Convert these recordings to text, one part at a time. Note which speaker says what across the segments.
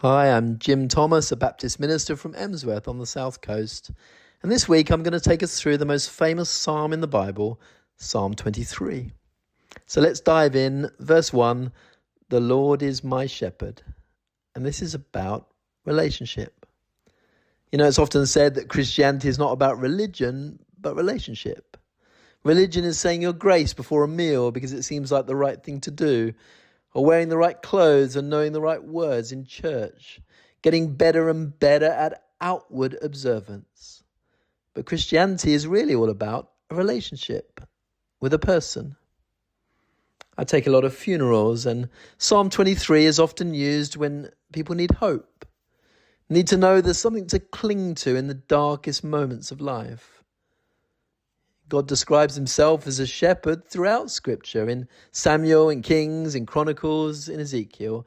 Speaker 1: Hi, I'm Jim Thomas, a Baptist minister from Emsworth on the South Coast. And this week I'm going to take us through the most famous psalm in the Bible, Psalm 23. So let's dive in. Verse 1, the Lord is my shepherd. And this is about relationship. You know, it's often said that Christianity is not about religion, but relationship. Religion is saying your grace before a meal because it seems like the right thing to do, or wearing the right clothes and knowing the right words in church, getting better and better at outward observance. But Christianity is really all about a relationship with a person. I take a lot of funerals, and Psalm 23 is often used when people need hope, need to know there's something to cling to in the darkest moments of life. God describes himself as a shepherd throughout Scripture, in Samuel, in Kings, in Chronicles, in Ezekiel.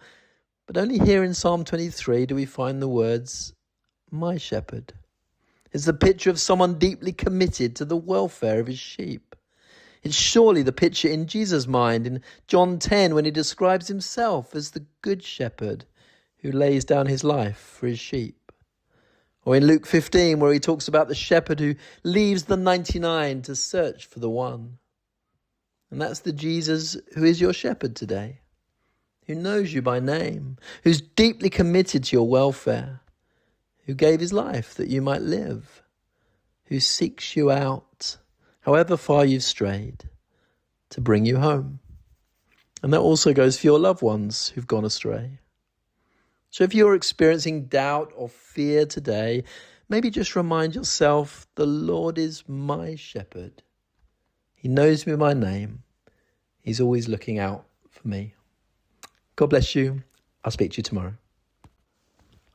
Speaker 1: But only here in Psalm 23 do we find the words, my shepherd. It's the picture of someone deeply committed to the welfare of his sheep. It's surely the picture in Jesus' mind in John 10 when he describes himself as the good shepherd who lays down his life for his sheep. Or in Luke 15, where he talks about the shepherd who leaves the 99 to search for the one. And that's the Jesus who is your shepherd today, who knows you by name, who's deeply committed to your welfare, who gave his life that you might live, who seeks you out, however far you've strayed, to bring you home. And that also goes for your loved ones who've gone astray. So if you're experiencing doubt or fear today, maybe just remind yourself, the Lord is my shepherd. He knows me by name. He's always looking out for me. God bless you. I'll speak to you tomorrow.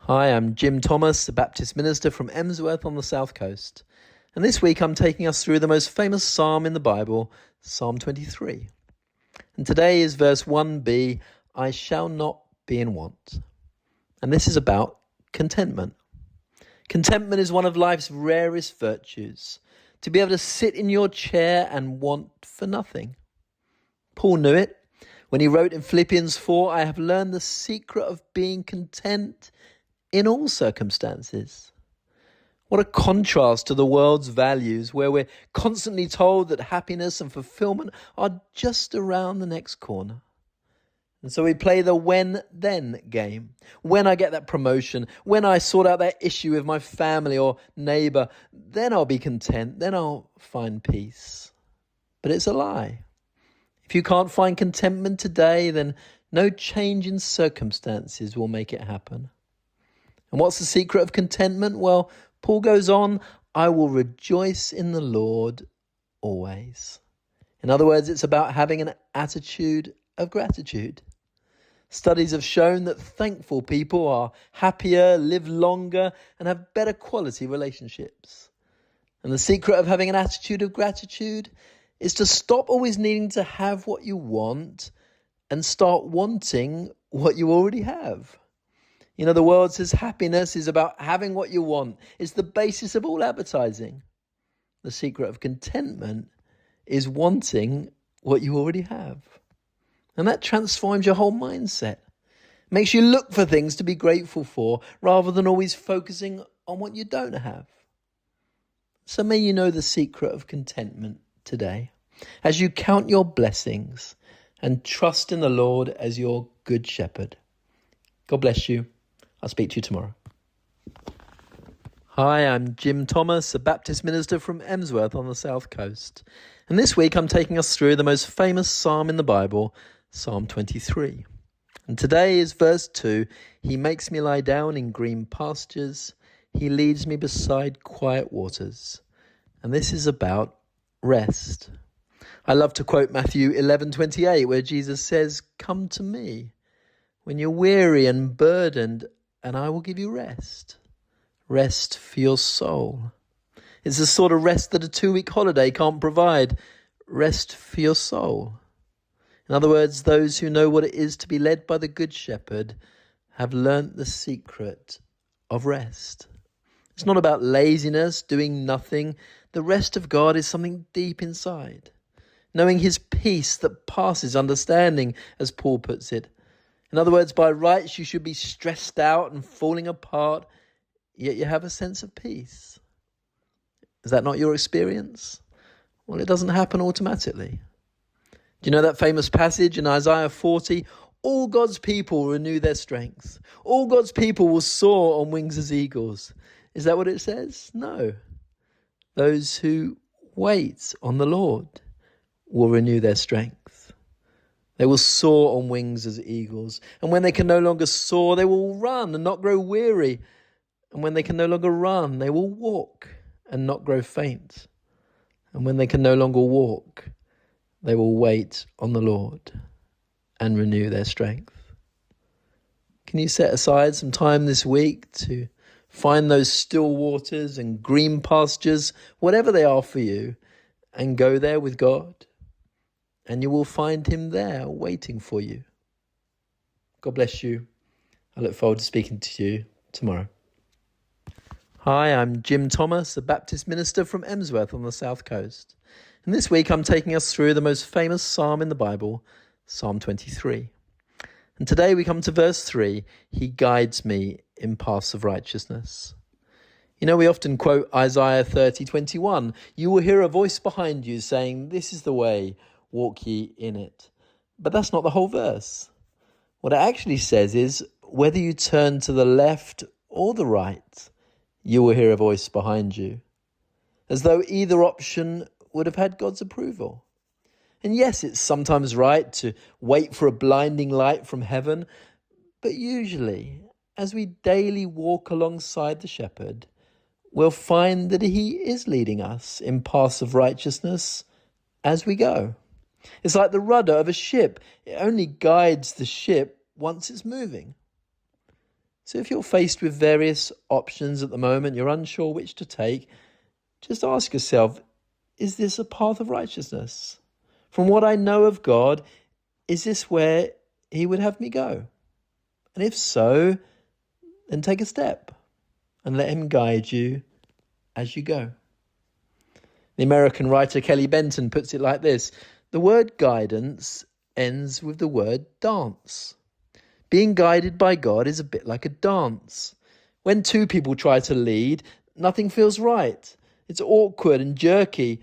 Speaker 1: Hi, I'm Jim Thomas, a Baptist minister from Emsworth on the South Coast. And this week I'm taking us through the most famous psalm in the Bible, Psalm 23. And today is verse 1b, I shall not be in want. And this is about contentment. Contentment is one of life's rarest virtues, to be able to sit in your chair and want for nothing. Paul knew it when he wrote in Philippians 4, I have learned the secret of being content in all circumstances. What a contrast to the world's values, where we're constantly told that happiness and fulfillment are just around the next corner. And so we play the when-then game. When I get that promotion, when I sort out that issue with my family or neighbor, then I'll be content, then I'll find peace. But it's a lie. If you can't find contentment today, then no change in circumstances will make it happen. And what's the secret of contentment? Well, Paul goes on, I will rejoice in the Lord always. In other words, it's about having an attitude of gratitude. Studies have shown that thankful people are happier, live longer, and have better quality relationships. And the secret of having an attitude of gratitude is to stop always needing to have what you want and start wanting what you already have. You know, the world says happiness is about having what you want. It's the basis of all advertising. The secret of contentment is wanting what you already have. And that transforms your whole mindset. Makes you look for things to be grateful for rather than always focusing on what you don't have. So may you know the secret of contentment today as you count your blessings and trust in the Lord as your good shepherd. God bless you. I'll speak to you tomorrow. Hi, I'm Jim Thomas, a Baptist minister from Emsworth on the South Coast. And this week I'm taking us through the most famous psalm in the Bible, Psalm 23. And today is verse 2. He makes me lie down in green pastures. He leads me beside quiet waters. And this is about rest. I love to quote Matthew 11:28, where Jesus says, come to me when you're weary and burdened, and I will give you rest. Rest for your soul. It's the sort of rest that a 2-week holiday can't provide. Rest for your soul. In other words, those who know what it is to be led by the Good Shepherd have learnt the secret of rest. It's not about laziness, doing nothing. The rest of God is something deep inside. Knowing his peace that passes understanding, as Paul puts it. In other words, by rights, you should be stressed out and falling apart, yet you have a sense of peace. Is that not your experience? Well, it doesn't happen automatically. Do you know that famous passage in Isaiah 40? All God's people will renew their strength. All God's people will soar on wings as eagles. Is that what it says? No. Those who wait on the Lord will renew their strength. They will soar on wings as eagles. And when they can no longer soar, they will run and not grow weary. And when they can no longer run, they will walk and not grow faint. And when they can no longer walk, they will wait on the Lord and renew their strength. Can you set aside some time this week to find those still waters and green pastures, whatever they are for you, and go there with God? And you will find him there waiting for you. God bless you. I look forward to speaking to you tomorrow. Hi, I'm Jim Thomas, a Baptist minister from Emsworth on the South Coast. And this week I'm taking us through the most famous psalm in the Bible, Psalm 23. And today we come to verse 3, He guides me in paths of righteousness. You know, we often quote Isaiah 30:21. You will hear a voice behind you saying, this is the way, walk ye in it. But that's not the whole verse. What it actually says is, whether you turn to the left or the right, you will hear a voice behind you. As though either option would have had God's approval. And yes, it's sometimes right to wait for a blinding light from heaven, but usually, as we daily walk alongside the shepherd, we'll find that he is leading us in paths of righteousness as we go. It's like the rudder of a ship. It only guides the ship once it's moving. So if you're faced with various options at the moment, you're unsure which to take, just ask yourself, is this a path of righteousness? From what I know of God, is this where he would have me go? And if so, then take a step and let him guide you as you go. The American writer Kelly Benton puts it like this: the word guidance ends with the word dance. Being guided by God is a bit like a dance. When two people try to lead, nothing feels right. It's awkward and jerky.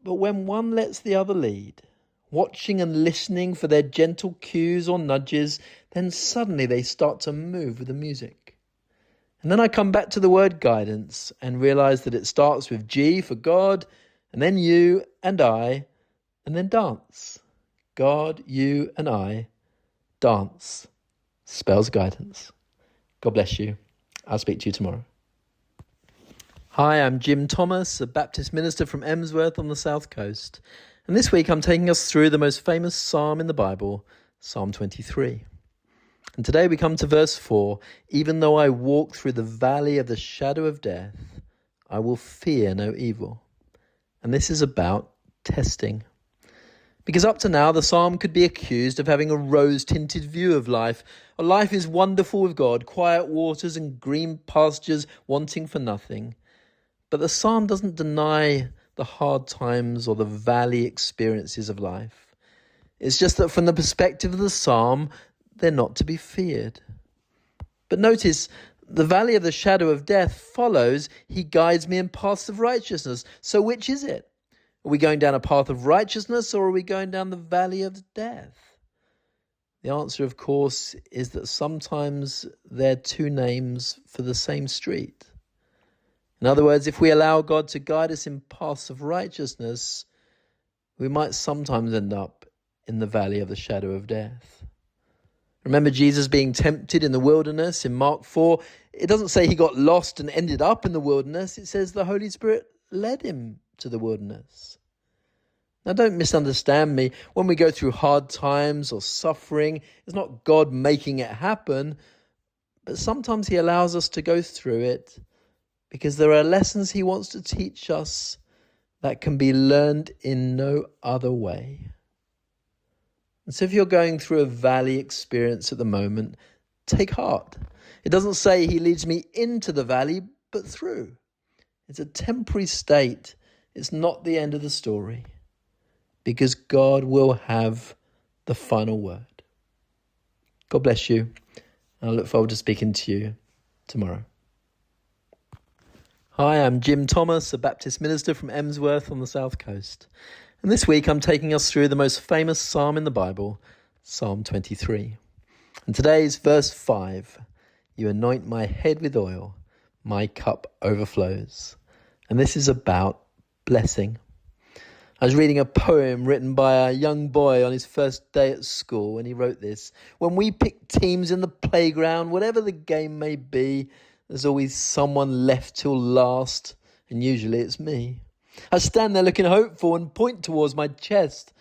Speaker 1: But when one lets the other lead, watching and listening for their gentle cues or nudges, then suddenly they start to move with the music. And then I come back to the word guidance and realize that it starts with G for God, and then you and I, and then dance. God, you and I, dance. Spells guidance. God bless you. I'll speak to you tomorrow. Hi, I'm Jim Thomas, a Baptist minister from Emsworth on the South Coast. And this week I'm taking us through the most famous psalm in the Bible, Psalm 23. And today we come to verse 4, even though I walk through the valley of the shadow of death, I will fear no evil. And this is about testing. Because up to now, the psalm could be accused of having a rose-tinted view of life. Life is wonderful with God, quiet waters and green pastures, wanting for nothing. But the psalm doesn't deny the hard times or the valley experiences of life. It's just that from the perspective of the psalm, they're not to be feared. But notice, the valley of the shadow of death follows, he guides me in paths of righteousness. So which is it? Are we going down a path of righteousness, or are we going down the valley of death? The answer, of course, is that sometimes they're two names for the same street. In other words, if we allow God to guide us in paths of righteousness, we might sometimes end up in the valley of the shadow of death. Remember Jesus being tempted in the wilderness in Mark 4? It doesn't say he got lost and ended up in the wilderness. It says the Holy Spirit led him to the wilderness. Now, don't misunderstand me. When we go through hard times or suffering, it's not God making it happen, but sometimes he allows us to go through it because there are lessons he wants to teach us that can be learned in no other way. And so if you're going through a valley experience at the moment, take heart. It doesn't say he leads me into the valley, but through. It's a temporary state. It's not the end of the story, because God will have the final word. God bless you. I look forward to speaking to you tomorrow. Hi, I'm Jim Thomas, a Baptist minister from Emsworth on the South Coast. And this week I'm taking us through the most famous psalm in the Bible, Psalm 23. And today's verse 5, you anoint my head with oil, my cup overflows. And this is about blessing. I was reading a poem written by a young boy on his first day at school, and he wrote this: when we pick teams in the playground, whatever the game may be, there's always someone left till last, and usually it's me. I stand there looking hopeful and point towards my chest,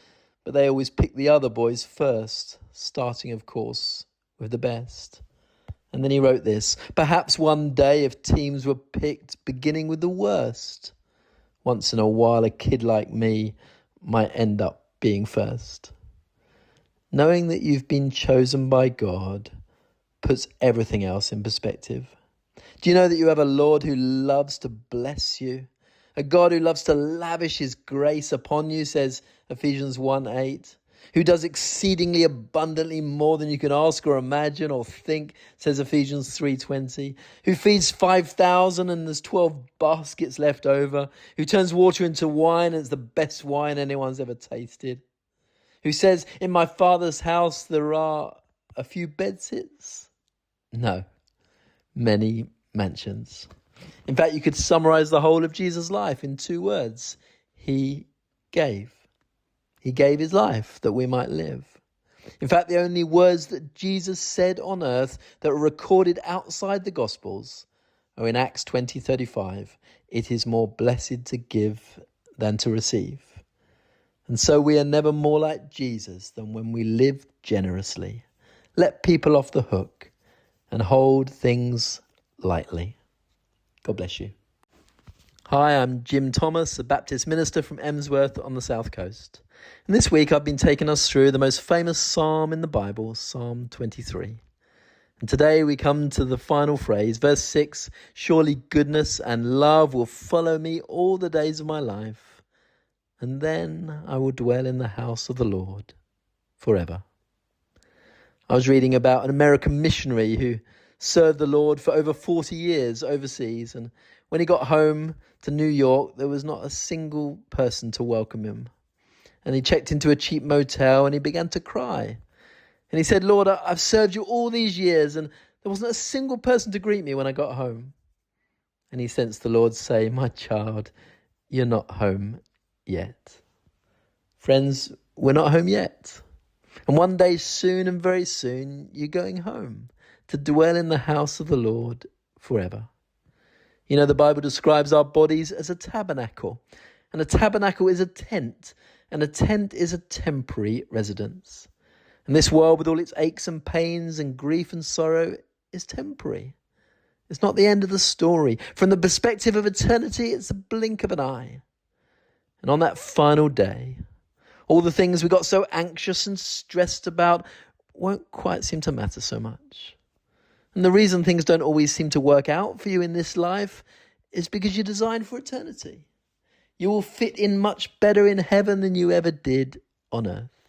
Speaker 1: but they always pick the other boys first, starting, of course, with the best. And then he wrote this: perhaps one day if teams were picked beginning with the worst, once in a while a kid like me might end up being first. Knowing that you've been chosen by God puts everything else in perspective. Do you know that you have a Lord who loves to bless you? A God who loves to lavish his grace upon you, says Ephesians 1:8. Who does exceedingly abundantly more than you can ask or imagine or think, says Ephesians 3:20. Who feeds 5,000 and there's 12 baskets left over. Who turns water into wine and it's the best wine anyone's ever tasted. Who says, in my Father's house there are a few bedsits? No, many mansions. In fact, you could summarize the whole of Jesus' life in 2 words. He gave. He gave his life that we might live. In fact, the only words that Jesus said on earth that were recorded outside the Gospels are in Acts 20:35. It is more blessed to give than to receive. And so we are never more like Jesus than when we live generously, let people off the hook, and hold things lightly. God bless you. Hi, I'm Jim Thomas, a Baptist minister from Emsworth on the South Coast. And this week I've been taking us through the most famous psalm in the Bible, Psalm 23. And today we come to the final phrase, verse 6, surely goodness and love will follow me all the days of my life, and then I will dwell in the house of the Lord forever. I was reading about an American missionary who served the Lord for over 40 years overseas, and when he got home to New York, there was not a single person to welcome him. And he checked into a cheap motel and he began to cry. And he said, Lord, I've served you all these years and there wasn't a single person to greet me when I got home. And he sensed the Lord say, my child, you're not home yet. Friends, we're not home yet. And one day soon and very soon, you're going home to dwell in the house of the Lord forever. You know, the Bible describes our bodies as a tabernacle. And a tabernacle is a tent. And a tent is a temporary residence. And this world with all its aches and pains and grief and sorrow is temporary. It's not the end of the story. From the perspective of eternity, it's a blink of an eye. And on that final day, all the things we got so anxious and stressed about won't quite seem to matter so much. And the reason things don't always seem to work out for you in this life is because you're designed for eternity. You will fit in much better in heaven than you ever did on earth.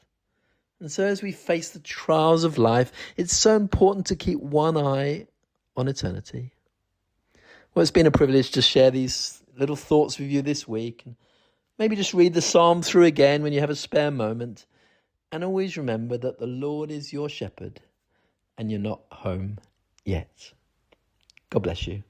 Speaker 1: And so as we face the trials of life, it's so important to keep one eye on eternity. Well, it's been a privilege to share these little thoughts with you this week. And maybe just read the psalm through again when you have a spare moment. And always remember that the Lord is your shepherd and you're not home yet. God bless you.